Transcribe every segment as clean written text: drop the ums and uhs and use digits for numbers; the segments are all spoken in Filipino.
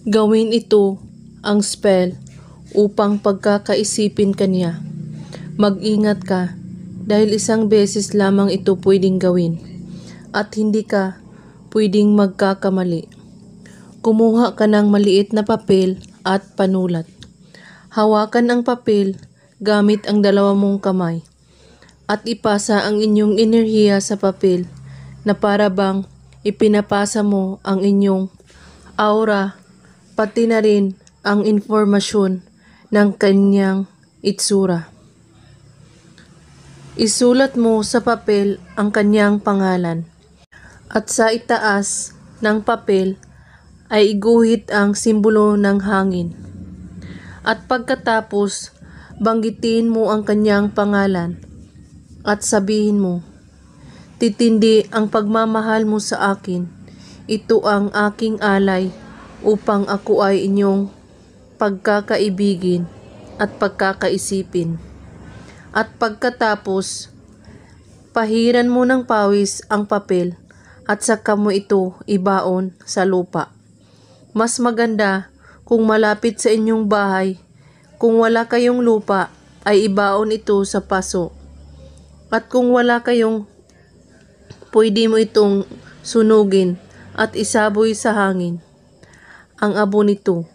Gawin ito ang spell upang pagkakaisipin kanya. Mag-ingat ka dahil isang beses lamang ito pwedeng gawin at hindi ka pwedeng magkakamali. Kumuha ka ng maliit na papel at panulat. Hawakan ang papel gamit ang dalawa mong kamay at ipasa ang inyong enerhiya sa papel na para bang ipinapasa mo ang inyong aura pati na rin ang informasyon ng kanyang itsura. Isulat mo sa papel ang kanyang pangalan at sa itaas ng papel ay iguhit ang simbolo ng hangin. At pagkatapos, banggitin mo ang kanyang pangalan at sabihin mo, "Titindi ang pagmamahal mo sa akin. Ito ang aking alay upang ako ay inyong pagkakaibigin at pagkakaisipin." At pagkatapos, pahiran mo ng pawis ang papel at saka mo ito ibaon sa lupa. Mas maganda kung malapit sa inyong bahay. Kung wala kayong lupa, ay ibaon ito sa paso. At kung wala kayong, pwede mo itong sunugin at isaboy sa hangin. Ang abo nito.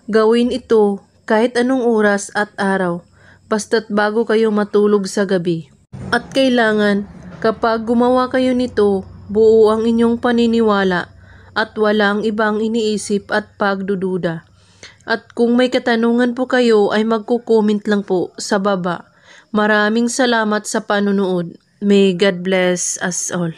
Gawin ito kahit anong oras at araw, basta't bago kayo matulog sa gabi. At kailangan, kapag gumawa kayo nito, buo ang inyong paniniwala at walang ibang iniisip at pagdududa. At kung may katanungan po kayo ay magko-comment lang po sa baba. Maraming salamat sa panunood. May God bless us all.